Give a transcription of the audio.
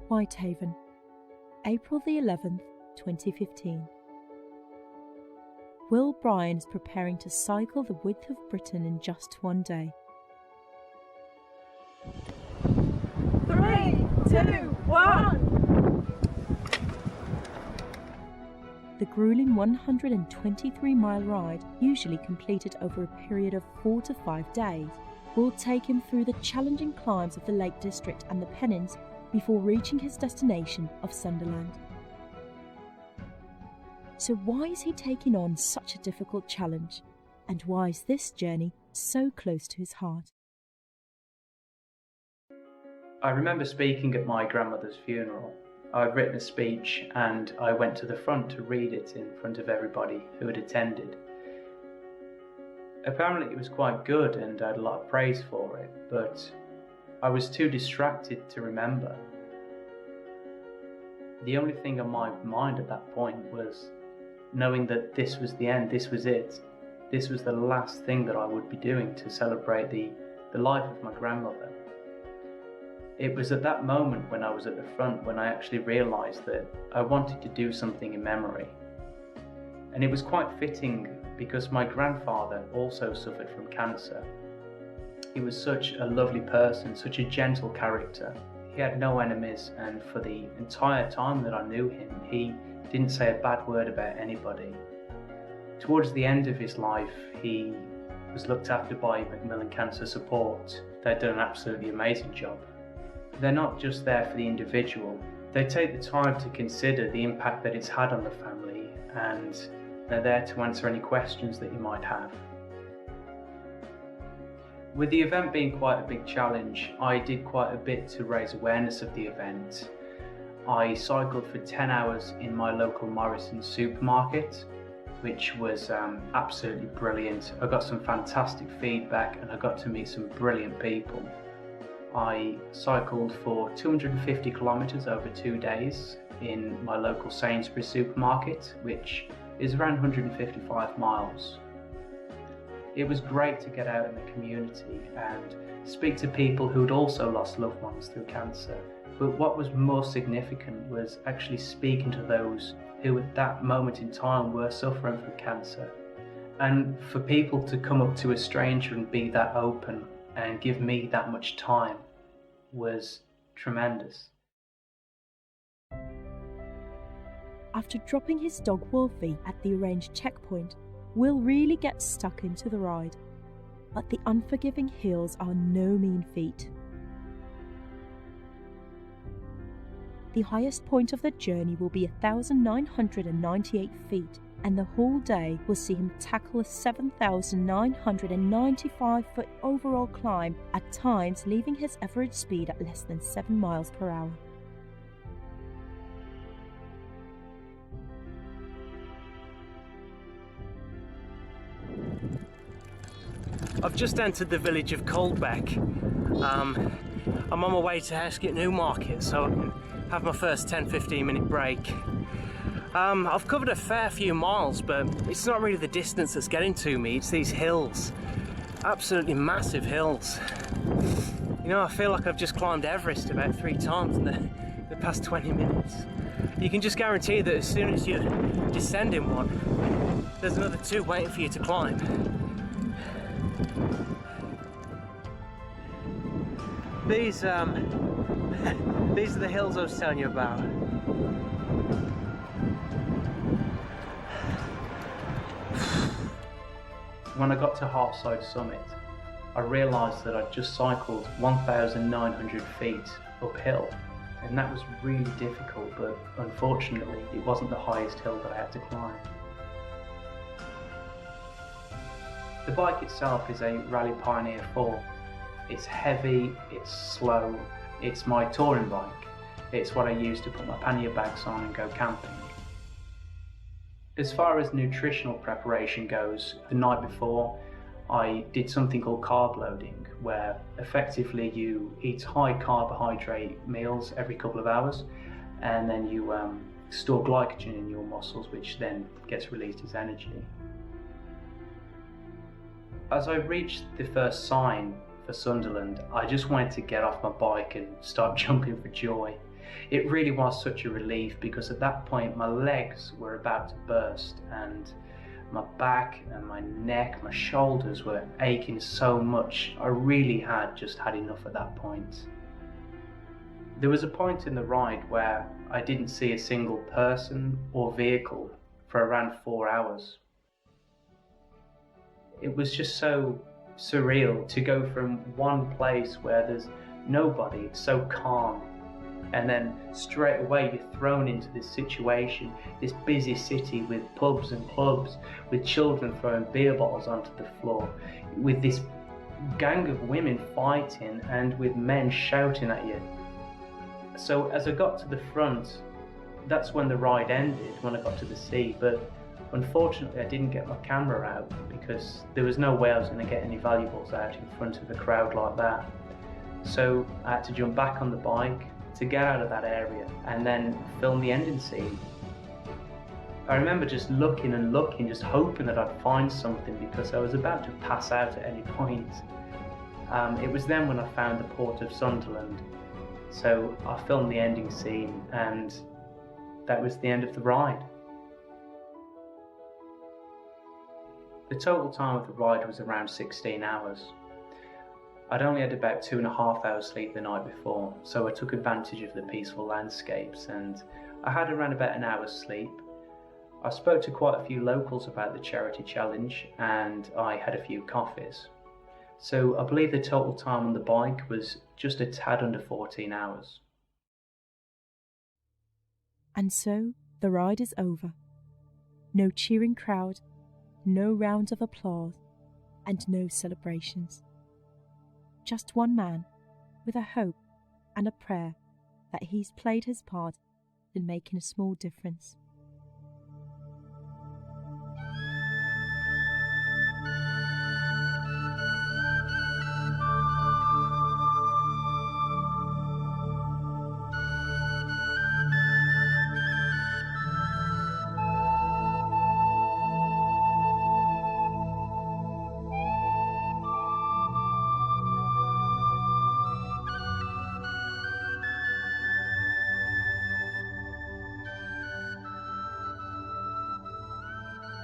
Whitehaven, April the 11th, 2015. Will Bryan is preparing to cycle the width of Britain in just one day. 3, 2, 1! The grueling 123-mile ride, usually completed over a period of 4 to 5 days, will take him through the challenging climbs of the Lake District and the Pennines before reaching his destination of Sunderland. So why is he taking on such a difficult challenge? And why is this journey so close to his heart? I remember speaking at my grandmother's funeral. I'd written a speech and I went to the front to read it in front of everybody who had attended. Apparently it was quite good and I had a lot of praise for it, but I was too distracted to remember. The only thing on my mind at that point was knowing that this was the end, this was it. This was the last thing that I would be doing to celebrate the life of my grandmother. It was at that moment when I was at the front when I actually realised that I wanted to do something in memory. And it was quite fitting because my grandfather also suffered from cancer. He was such a lovely person, such a gentle character. He had no enemies, and for the entire time that I knew him, he didn't say a bad word about anybody. Towards the end of his life, he was looked after by Macmillan Cancer Support. They'd done an absolutely amazing job. They're not just there for the individual, they take the time to consider the impact that it's had on the family, and they're there to answer any questions that you might have. With the event being quite a big challenge, I did quite a bit to raise awareness of the event. I cycled for 10 hours in my local Morrison's supermarket, which was absolutely brilliant. I got some fantastic feedback and I got to meet some brilliant people. I cycled for 250 kilometres over 2 days in my local Sainsbury's supermarket, which is around 155 miles. It was great to get out in the community and speak to people who had also lost loved ones through cancer. But what was more significant was actually speaking to those who at that moment in time were suffering from cancer. And for people to come up to a stranger and be that open and give me that much time was tremendous. After dropping his dog Wolfie at the arranged checkpoint, Will really gets stuck into the ride. But the unforgiving hills are no mean feat. The highest point of the journey will be 1,998 feet, and the whole day will see him tackle a 7,995-foot overall climb, at times leaving his average speed at less than 7 miles per hour. I've just entered the village of Coldbeck. I'm on my way to Heskett Newmarket, so I can have my first 10-15 minute break. I've covered a fair few miles, but it's not really the distance that's getting to me, it's these hills. Absolutely massive hills. You know, I feel like I've just climbed Everest about 3 times in the past 20 minutes. You can just guarantee that as soon as you descend in one, there's another 2 waiting for you to climb. These are the hills I was telling you about. When I got to Hearthside Summit, I realised that I'd just cycled 1,900 feet uphill, and that was really difficult, but unfortunately it wasn't the highest hill that I had to climb. The bike itself is a Rally Pioneer 4. It's heavy, it's slow, it's my touring bike. It's what I use to put my pannier bags on and go camping. As far as nutritional preparation goes, the night before I did something called carb loading, where effectively you eat high carbohydrate meals every couple of hours, and then you store glycogen in your muscles, which then gets released as energy. As I reached the first sign for Sunderland, I just wanted to get off my bike and start jumping for joy. it really was such a relief, because at that point my legs were about to burst, and my back and my neck, my shoulders were aching so much. I really had just had enough at that point. There was a point in the ride where I didn't see a single person or vehicle for around 4 hours. It was just so surreal to go from one place where there's nobody, it's so calm, and then straight away you're thrown into this situation, this busy city with pubs and clubs, with children throwing beer bottles onto the floor, with this gang of women fighting, and with men shouting at you. So as I got to the front, that's when the ride ended, when I got to the sea, but unfortunately I didn't get my camera out because there was no way I was going to get any valuables out in front of a crowd like that. So I had to jump back on the bike to get out of that area and then film the ending scene. I remember just looking and looking, just hoping that I'd find something, because I was about to pass out at any point. It was then when I found the port of Sunderland. So I filmed the ending scene, and that was the end of the ride. The total time of the ride was around 16 hours. I'd only had about 2.5 hours sleep the night before, so I took advantage of the peaceful landscapes, and I had around about an hour's sleep. I spoke to quite a few locals about the charity challenge, and I had a few coffees. So I believe the total time on the bike was just a tad under 14 hours. And so the ride is over. No cheering crowd, no rounds of applause, and no celebrations. Just one man with a hope and a prayer that he's played his part in making a small difference.